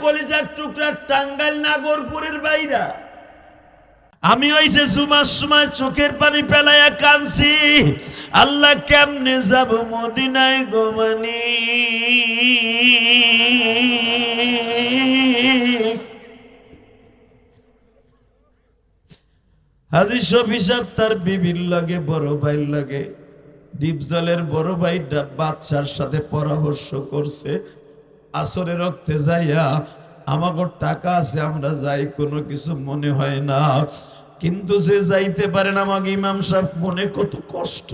কলিজার টুকরা টাঙ্গাইল নাগরপুরের বাইরা, আমি ওই যে জুমার সময় চোখের পানি ফেলাইয়া কাঁদছি, আল্লাহ কেমনে যাব মদিনায় গোমানি। হাজী শফি সাহেব তার বিবির লাগে, বড় ভাইয়ের লাগে, ডিপজলের বড় ভাইটা বাদশার সাথে পরামর্শ করছে, আসরে রক্তে যাইয়া আমাকে টাকা আছে আমরা যাই, কোনো কিছু মনে হয় না, কিন্তু যে যাইতে পারে না আমাকে ইমাম সাহেব মনে কত কষ্ট।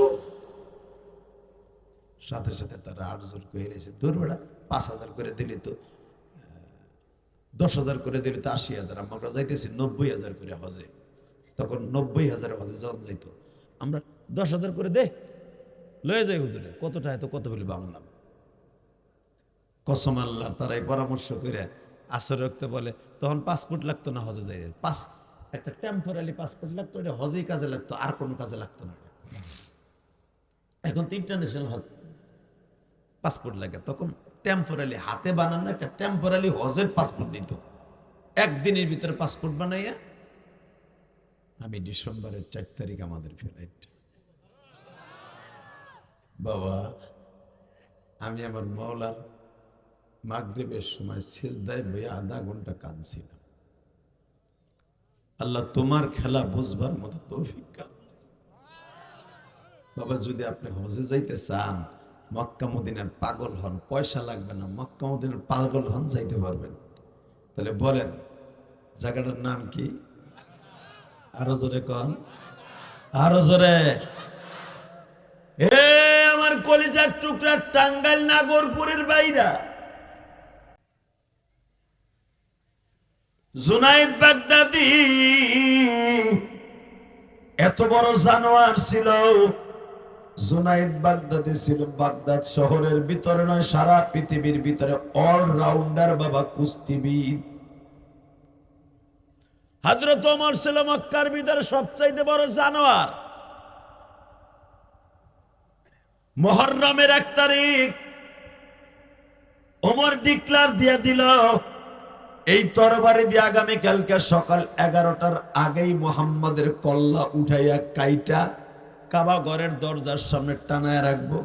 সাথে সাথে তারা ৮ জন কয়ে রয়েছে, দূর বেড়া ৫,০০০ করে দিলি তো, ১০,০০০ করে দিলি তো ৮০,০০০, আমরা যাইতেছি ৯০,০০০ করে হজে। তখন ৯০,০০০ হজে যখন যাইতো, আমরা ১০,০০০ করে দে লয়ে যাই হুজুরে, কতটা এত কত বলি বাংলাম। কসম আল্লাহ, তারাই পরামর্শ করে আসর রাখতে বলে, তখন পাসপোর্ট লাগতো না হজে যাই, একটা টেম্পোরারি পাসপোর্ট লাগতো, এটা হজেই কাজে লাগতো, আর কোনো কাজে লাগতো না। এখন তো ইন্টারন্যাশনাল পাসপোর্ট লাগে, তখন টেম্পোরারি হাতে বানানো একটা টেম্পোরারি হজের পাসপোর্ট দিত। একদিনের ভিতরে পাসপোর্ট বানাইয়া আমি ডিসেম্বরের ৪ তারিখ আমাদের ফ্লাইট। বাবা, আমি আমার মাওলার মাগরিবের সময় সিজদায় বইয়া আধা ঘন্টা কাঁদছিলাম, আল্লাহ তোমার খেলা বুঝবার মতো তৌফিক দাও। বাবা, যদি আপনি হজে যাইতে চান, মক্কা মদিনার পাগল হন, পয়সা লাগবে না, মক্কা মদিনার পাগল হন, যাইতে পারবেন। তাহলে বলেন জায়গাটার নাম কি? আরো জোরে কন, আরো জোরে। হে আমার কলিজার টুকরা টাঙ্গাইল নাগরপুরের বাইরা, জুনায়েদ বাগদাদি এত বড় জানোয়ার ছিল। জুনায়েদ বাগদাদি ছিল বাগদাদ শহরের ভিতরে নয়, সারা পৃথিবীর ভিতরে অলরাউন্ডার বাবা, কুস্তিবিদ। হযরত ওমর ছিল মক্কার ভিতরে সবচাইতে বড় জানোয়ার। মুহররমের ১ তারিখ ওমর ডিক্লার দিয়ে দিল, এই তরবারি দিয়ে আগামীকালকে সকাল ১১টার আগেই মুহাম্মাদের কল্লা উঠাইয়া কাইটা কাবা ঘরের দরজার সামনে টানায় রাখবো।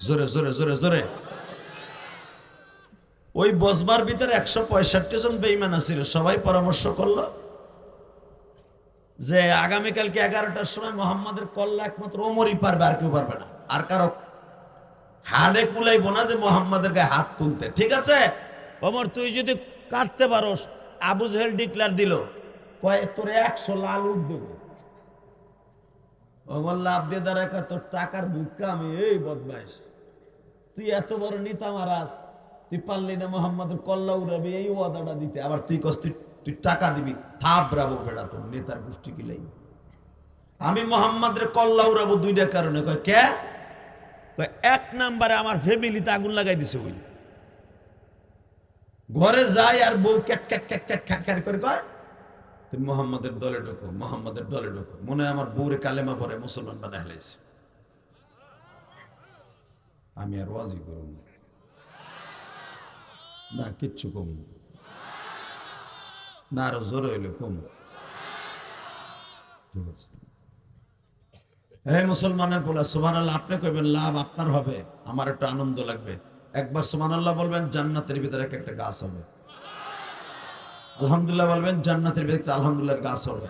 জোরে জোরে জোরে জোরে। ওই বজমার ভিতরে ১৬৫ জন বেঈমান ছিল, সবাই পরামর্শ করলো যে আগামীকালকে ১১টার সময় মুহাম্মাদের কল্লা একমাত্র ওমরই পারবে, আর কেউ পারবে না, আর কারো হাড়ে কুলাইবো না যে মুহাম্মাদের গায়ে হাত তুলতে। ঠিক আছে ওমর, তুই যদি কাটতে পারোস। আবু জেহেল ডিক্লার দিল, কয় তোর ১০০ লাল উঠ দেবো। ওমর লাভ দিয়ে দাঁড়ায়, তোর টাকার বুকা আমি। এই বদমাইশ, তুই এত বড় নেতা মারাস, তুই পারলি না মুহাম্মাদের কল্লা উড়াবি, এই ওয়াদাটা দিতে, আবার তুই কস তুই টাকা দিবি। থাবরাবো বেড়া, তোর নেতার গোষ্ঠী কিলাই। আমি মুহাম্মাদের কল্লা উড়াবো ২টা কারণে। কয় কে? কয় ১ নম্বরে আমার ফ্যামিলিতে আগুন লাগাই দিছে। ওই ঘরে যায় আর বউ ক্যাট ক্যাট ক্যাট ক্যাট খ্যাট খ্যাট করে কয়, তুমি মুহাম্মাদের দলে ঢোকো, মুহাম্মাদের দলে ঢোকো। মনে হয় আমার বউরে কালেমা পড়ে মুসলমান বানায় ফেলাইছে। আমি আর ওয়াজি করব না, কিচ্ছু কম না, আরো জোরে হইলে কম। ঠিক আছে, হে মুসলমানের বলে সুবহানাল্লাহ। আপনি কইবেন লাভ আপনার হবে, আমার একটু আনন্দ লাগবে। একবার সুবহানাল্লাহ বলবেন, জান্নাতের ভিতরে একটা গাছ হবে। আলহামদুলিল্লাহ বলবেন, জান্নাতের ভিতরে একটা আলহামদুলিল্লাহর গাছ হবে।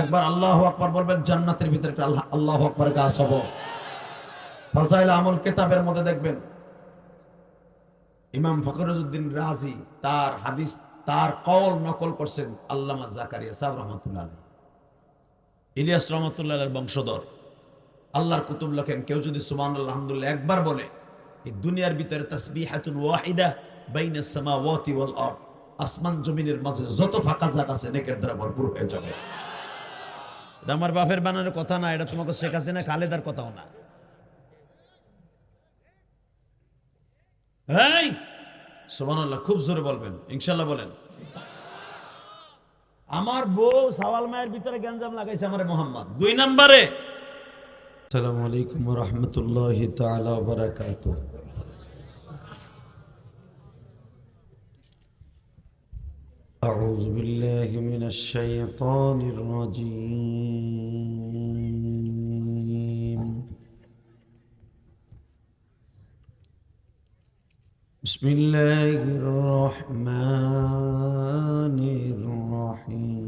একবার আল্লাহু আকবার বলবেন, জান্নাতের ভিতরে একটা আল্লাহু আকবার গাছ হবে। ফাজাইল আমল কিতাবের মধ্যে দেখবেন, ইমাম ফখরুদ্দিন রাজি তার হাদিস, তার কওল নকল করছেন আল্লামা জাকারিয়া সাহেব রহমাতুল্লাহ আলাইহি, ইলিয়াস রহমাতুল্লাহ আলাইহির বংশধর। আল্লাহর কুতুব লেখেন, কেউ যদি সুবহানাল্লাহ আলহামদুলিল্লাহ একবার বলে, এই দুনিয়ার ভিতরে তাসবিহাতুন ওয়াহিদা বাইনাস সামাওয়াতি ওয়াল আরদ, আসমান জমিনের মাঝে যত ফাঁকা জায়গা আছে নেকের দ্বারা ভরপুর হয়ে যাবে। এটা আমার বাপের বানানোর কথা না, এটা তোমাকে শেখ হাসিনা খালেদার কথাও না। এই সুবহানাল্লাহ খুব জোরে বলবেন, ইনশাআল্লাহ বলেন। আমার বউ সাওয়াল মায়ের ভিতরে গঞ্জাম লাগাইছে আমারে মোহাম্মদ। ২ নম্বরে, আসসালামু আলাইকুম ওয়া রাহমাতুল্লাহি তাআলা ওয়া বারাকাতুহু। أعوذ بالله من الشيطان الرجيم. بسم الله الرحمن الرحيم.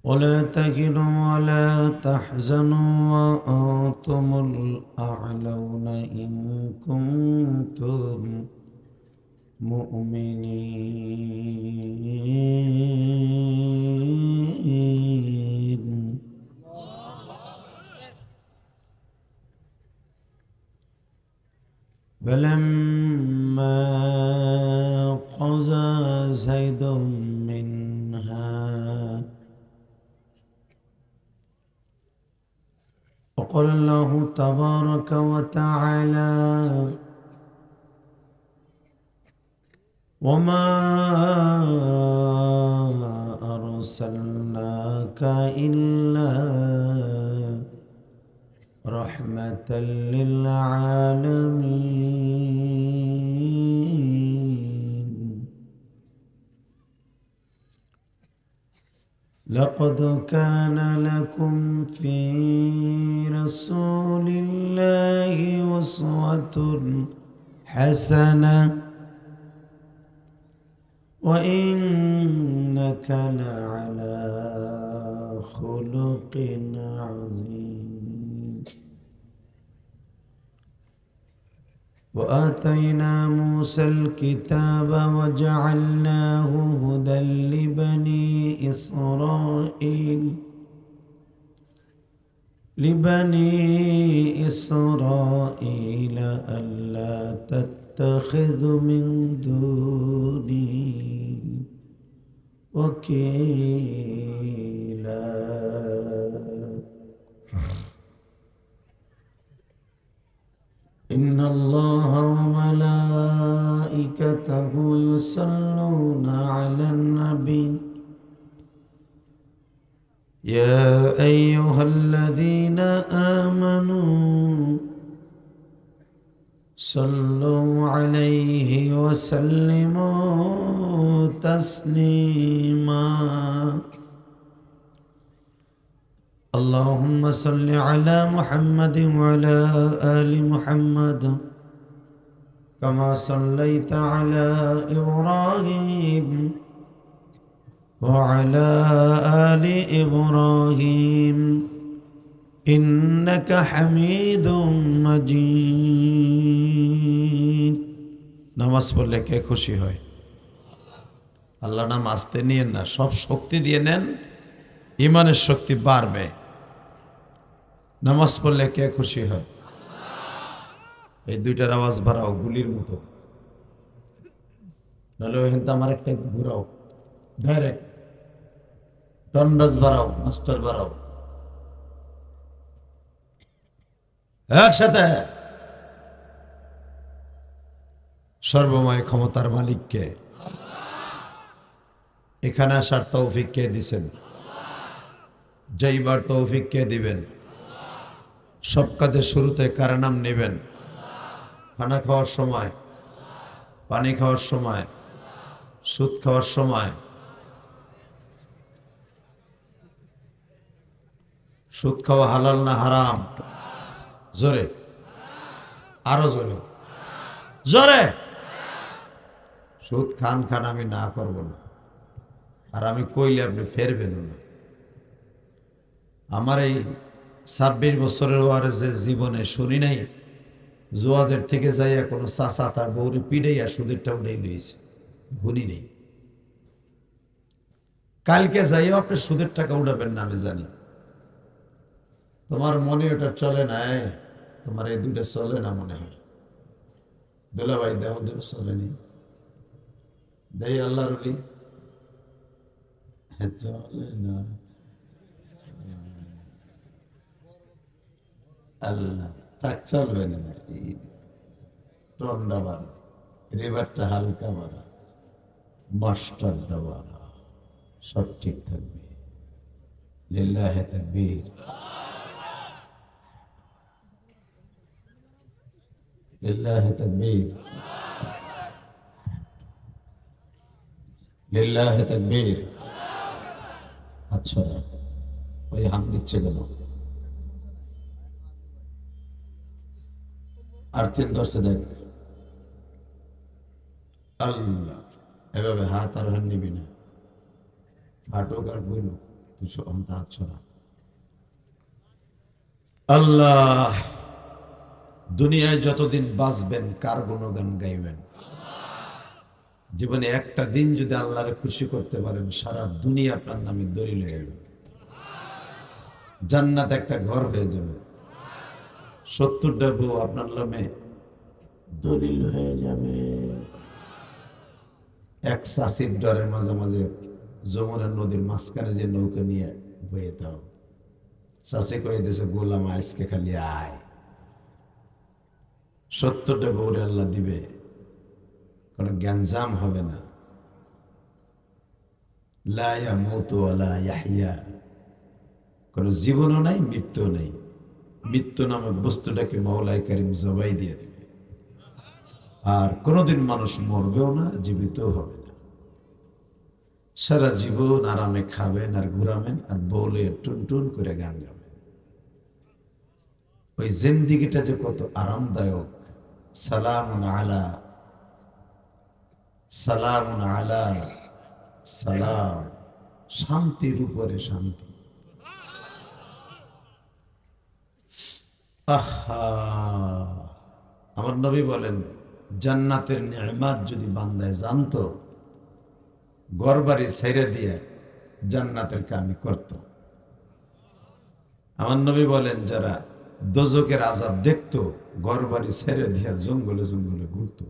ولا تهنوا ولا تحزنوا وأنتم الأعلون إن كنتم مؤمنين. فلما قضى زيد منها وقال الله تبارك وتعالى وما أرسلناك إلا رحمة للعالمين. لقد كان لكم في رسول الله أسوة حسنة وإنك لعلى خلق عظيم. وآتينا موسى الكتاب وجعلناه هدى لبني إسرائيل ألا تتخذ من دوني وكيلا. إن الله وملائكته يصلون على النبي يا أيها الذين آمنوا صلوا عليه وسلموا تسليما. اللهم صل على محمد وعلى آل محمد كما صليت على إبراهيم وعلى آل إبراهيم إنك حميد مجيد. নামাজ পড়লে কে খুশি হয়? আল্লাহ নাম আস্তে নিয়েন না, সব শক্তি দিয়ে নেন, ইমানের শক্তি বাড়বে। নামাজ পড়লে কে খুশি হয়? এই দুইটার আওয়াজ বাড়াও গুলির মতো, নাহলে ওইখান তো আমার একটা ঘুরাও, ডাইরেক্ট টন্ডাস বাড়াও, মাস্টার বাড়াও, একসাথে। সর্বময় ক্ষমতার মালিককে, এখানে আসার তৌফিক কে দিছেন? যাইবার তৌফিক কে দিবেন? সব কাজের শুরুতে কার নাম নেবেন? খানা খাওয়ার সময়, পানি খাওয়ার সময়, সুদ খাওয়ার সময়। সুদ খাওয়া হালাল না হারাম? জোরে, আরো জোরে, জোরে। সুদ খান খান, আমি না করব না, আর আমি কইলে আপনি ফেরবেন না। আমার এই 26 বছরের ওয়ারেজে জীবনে শুনি নাই জোয়াজের থেকে যাইয়া কোনো চাচা তার বউরে পিড়াইয়া সুদেরটা উঠাই লইছে, শুনি নেই। কালকে যাইও আপনি সুদের টাকা উঠাবেন না, আমি জানি। তোমার মনে ওটা চলে না, তোমার এই দুইটা চলে না মনে হয়। দোলা ভাই দেহ দেহ চলেনি, দেই আল্লাহ রলি চলে না। আল্লাহ তাক চলবে না, টন্ডা বাড়া, রেবারটা হালকা বাড়া, মাস্টারটা বাড়া, সব ঠিক থাকবে। লিল্লাহে তাকবীর। লিল্লাহি তাকবীর, লিল্লাহি তাকবীর। আচ্ছা, ওই হাম দিচ্ছে কেন? আর 3 ধরছে দেখ। আল্লাহ, এভাবে হাত আর হাত নিবি না, ফাটুক আর বইল, তুই হাত ছড়া। আল্লাহ, দুনিয়ায় যতদিন বাঁচবেন কার গুণগান গাইবেন? জীবনে একটা দিন যদি আল্লাহরে খুশি করতে পারেন, সারা দুনিয়া আপনার নামে দলিল হয়ে যাবে, জান্নাত একটা ঘর হয়ে যাবে, 70টা বউ আপনার নামে দলিল হয়ে যাবে। এক চাষির ডরে মাঝে মাঝে যমুনা নদীর মাঝখানে যে নৌকা নিয়ে বয়ে দাও, চাষি কয়ে দিয়েছে গোলাম আজকে খালি আয়, 70টা বউরে আল্লাহ দিবে, কোনো গ্যাঞ্জাম হবে না। লা ইয়ামুতু ওয়ালা ইয়াহইয়া, কোনো জীবনও নাই, মৃত্যুও নাই। মৃত্যু নামক বস্তুটাকে মাওলাই কারিম জবাই দিয়ে দিবে, আর কোনোদিন মানুষ মরবেও না, জীবিতও হবে না। সারা জীবন আরামে খাবেন আর ঘুরাবেন আর বলে টুনটুন করে গান গাবেন। ওই জিন্দিগিটা যে কত আরামদায়ক। সালামুন আলা, সালামুন আলা, সালাম, শান্তির উপরে শান্তি। আহা, আমার নবী বলেন, জান্নাতের নিয়ামত যদি বান্দায় জানতো, ঘরবাড়ি ছেড়ে দিয়ে জান্নাতের কামি করত। আমার নবী বলেন, যারা দোজকের আযাব দেখতো, ঘরবাড়ি ছেড়ে দিয়ে জঙ্গলে জঙ্গলে ঘুরত।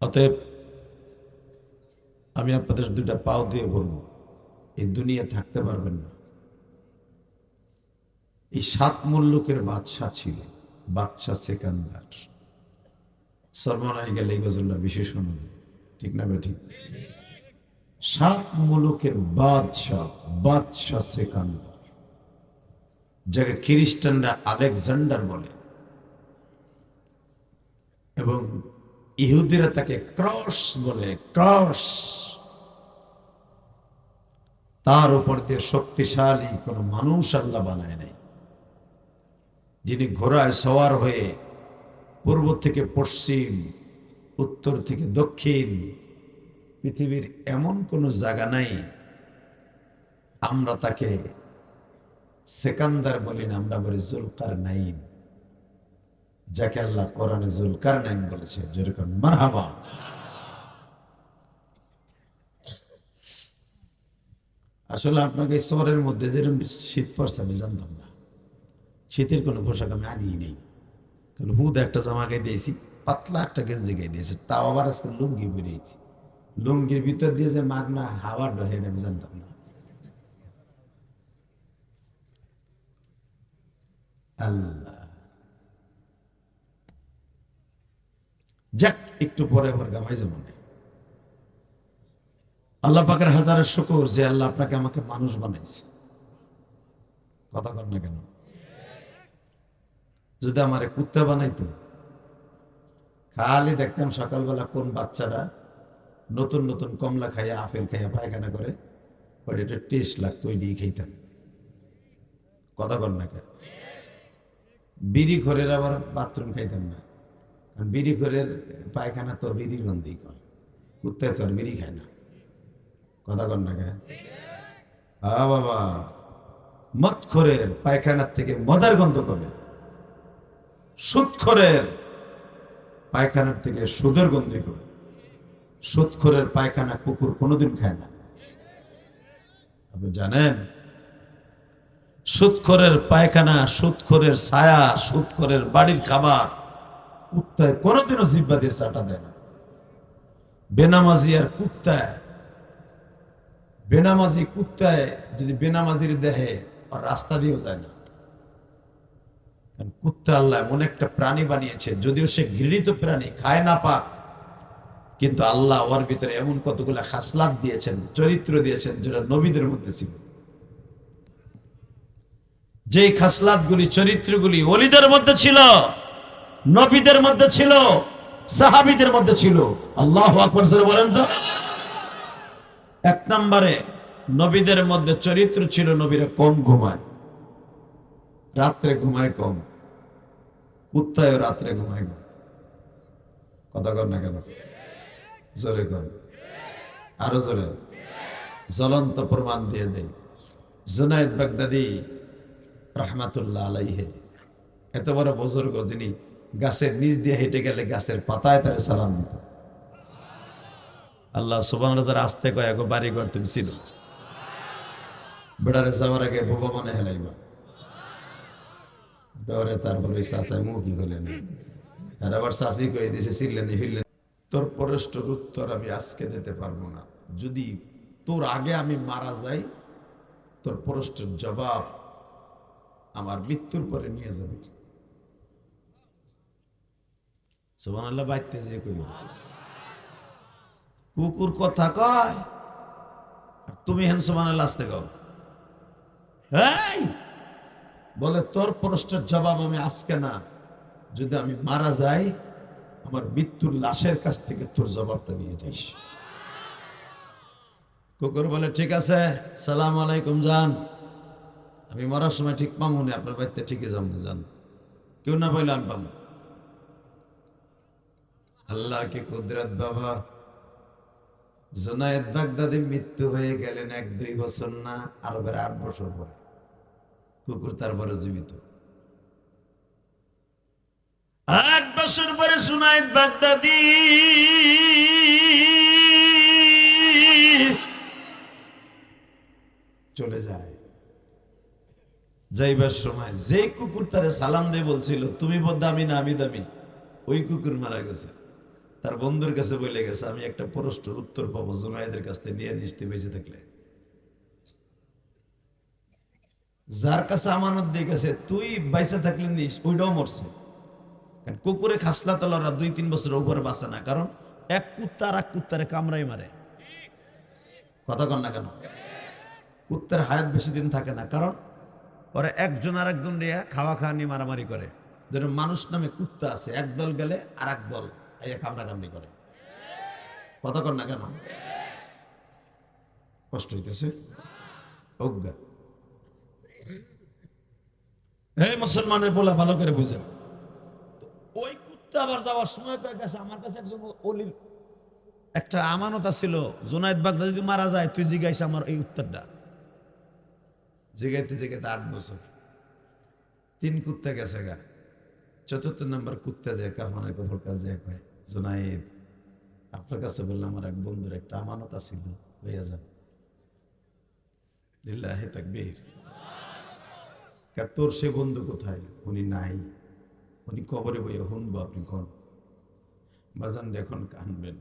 অতএব আমি আপনাদের 2টা পাও দিয়ে বলবো, এই দুনিয়া থাকতে পারবেন না। এই 7 মুলুকের বাদশা ছিল, বাদশা সেকান্দার। সর্বনাই গেলে এই গজলটা বিশেষ অনুযায়ী, ঠিক না বেঠিক? 7 মুলুকের বাদশাহ, বাদশা সেকান্দার, যাকে খ্রিস্টানরা আলেকজান্ডার বলে এবং ইহুদিরা তাকে ক্রস বলে, ক্রস। তার উপর দিয়ে শক্তিশালী কোন মানুষ আল্লাহ বানায় নাই, যিনি ঘোড়ায় সওয়ার হয়ে পূর্ব থেকে পশ্চিম, উত্তর থেকে দক্ষিণ, পৃথিবীর এমন কোন জায়গা নাই আমরা তাকে সেকান্দার বলি না, আমরা বলি জুলকারনাইন, যাকে আল্লাহ কোরআনে জুলকারনাইন বলেছে। যেরকম মারহাবা। আসলে আপনাকে শহরের মধ্যে যেরকম শীত পড়ছে আমি জানতাম না, শীতের কোনো পোশাক আমি আনিই নেই, কারণ হুদ একটা জামা গায়ে দিয়েছি, পাতলা একটা গেঞ্জি গায়ে দিয়েছে, তাও আবার আজকে লুঙ্গি বেরিয়েছি। লুঙ্গির ভিতর দিয়ে যে মাগনা হাওয়া ডহে আমি জানতাম না। আল্লাহ, যাক, একটু পরে আবার গামাই যাবো না। আল্লাহ পাকের হাজারের শুকর যে আল্লাহ আপনাকে আমাকে মানুষ বানাইছে। কথা কর না কেন? যদি আমারে কুত্তা বানাইতো, খালি দেখতাম সকালবেলা কোন বাচ্চাটা নতুন নতুন কমলা খাইয়া আপেল খাইয়া পায়খানা করে, ওইটা টেস্ট লাগতো, ওই দিয়ে খাইতাম। কথা কর না কেন? বিড়ি খোরের আবার বাথরুম খাইতাম না, কারণ বিড়ি খোরের পায়খানা তো বিড়ির গন্ধই কর, কুত্তায় তো আর বিড়ি খায় না। কথা কর না কেন? বাবা, মদখোরের পায়খানার থেকে মদের গন্ধ পাবে, সুদখোরের পায়খানার থেকে সুদের গন্ধই পাবে। সুদখোরের পায়খানা কুকুর কোনোদিন খায় না, আপনি জানেন? সুদখোরের পায়খানা, সুদখোরের ছায়া, সুদখোরের বাড়ির খাবার কুত্তায় কোনোদিনও জিহ্বা দিয়ে চাটা দেয় না। বেনামাজি আর কুত্তায়, বেনামাজি কুত্তায় যদি বেনামাজির দেহে আর রাস্তা দিয়েও যায় না। কুত্তা আল্লাহ এমন একটা প্রাণী বানিয়েছে, যদিও সে ঘৃণিত প্রাণী, খায় না পাক, কিন্তু আল্লাহ ওর ভিতরে এমন কতগুলো খাসলাত দিয়েছেন, চরিত্র দিয়েছেন, যেটা নবীদের মধ্যে ছিল। যেই খাসলাতগুলি চরিত্রগুলি ওলিদের মধ্যে ছিল, নবীদের মধ্যে ছিল, সাহাবীদের মধ্যে ছিল। আল্লাহু আকবার জোরে বলেন তো। এক নম্বরে নবীদের মধ্যে চরিত্র ছিল, নবীরা কম ঘুমায়, রাত্রে ঘুমায় কম। কুত্তায়ও রাত্রে ঘুমায় কম। কথা কর না কেন? জোরে কর, আরো জোরে। জ্বলন্ত প্রমাণ দিয়ে দেয়। জুনায়েদ বাগদাদি রহমাতুল্লাহ আলাইহি, এত বড় বুজুর্গ, যিনি গাছের নিচ দিয়ে হেঁটে গেলে গাছের পাতায় তার সালাম দিত। আল্লাহ সুবহানাহু ওয়া তাআলা আসতে কয় গো বাড়ি ঘর তুমি ছিল, বেড়ারে যাওয়ার আগে বাবা মনে হেলাইবা ডরে, তারপরে চাষায় মুখী হলেন, আর আবার চাষি কয়ে দিছে ছিলেন ফিরলেন। তোর প্রশ্নের উত্তর আমি আজকে দিতে পারবো না, যদি তোর আগে আমি মারা যাই তোর প্রশ্নের জবাব আমার মৃত্যুর পরে নিয়ে যাবে। সুবহানাল্লাহ। বাইতে যে কই কুকুর কথা কয় আর তুমি হেন সুবহানাল্লাহ আসতে গাও। এই বলে তোর প্রশ্নের জবাব আমি আজকে না, যদি আমি মারা যাই আমার মৃত্যুর লাশের কাছ থেকে তোর জবাবটা নিয়ে যাইস। কুকুর বলে ঠিক আছে, সালাম আলাইকুম যান, আমি মরার সময় ঠিক পাবো না, আপনার বাড়িতে ঠিকই যাবো, যান, কেউ না পাইলে আমি পাবো। আল্লাহর কি কুদরত বাবা। জুনায়েদ বাগদাদি মৃত্যু হয়ে গেলেন 1-2 বছর না, আরো 8 বছর পরে। কুকুর তারপরে জীবিত। 8 বছর পরে জুনায়েদ বাগদাদি চলে যায়। যাইবার সময় যে কুকুর তারে সালাম দিয়ে বলছিল তুমি দামি না আমি দামি, ওই কুকুর মারা গেছে। তার বন্ধুর কাছে বলে গেছে আমি একটা প্রশ্নের উত্তর পাবো জুনায়েদের কাছ থেকে, নিয়ে নিশ্চয় বেঁচে থাকলে। যার কাছে আমানত দিয়ে গেছে তুই বেঁচে থাকলে নিস, ওইটাও মরছে। কারণ কুকুরে খাসলা তলারা 2-3 বছরের উপরে বাঁচে না, কারণ এক কুত্তা আর এক কুত্তারে কামড়াই মারে। কথা কন না কেন? কুত্তার হায়াত বেশি দিন থাকে না, কারণ ওরা একজন আর একজন রে খাওয়া খাওয়া নিয়ে মারামারি করে। যেন মানুষ নামে কুত্তা আছে, একদল গেলে আর এক দল কামড়া কামড়ি করে। কথা কন না কেন? কষ্ট হইতেছে অজ্ঞা। এই মুসলমানের বলা ভালো করে বুঝেন। ওই কুত্তা আবার যাওয়ার সময় গেছে আমার কাছে একজন অলির একটা আমানত ছিল, জুনায়েদ বাগদাদি যদি মারা যায় তুই জিগাইস আমার এই উত্তরটা। জিগাইতে জিগাইতে 8 বছর, 3 কুত্তা গেছে গা। 4র্থ নম্বর কুত্তা যায় কাফনের কবর কাছে কয় জুনায়েদ আপনার কাছে বললাম আমার এক বন্ধুর একটা আমানত ছিল, হইয়া যান। লিল্লাহি তাকবীর। তোর সে বন্ধু কোথায়? উনি নাই, উনি কবরে বইয়া শুনবো, আপনি কোন বাজান এখন কানবেন।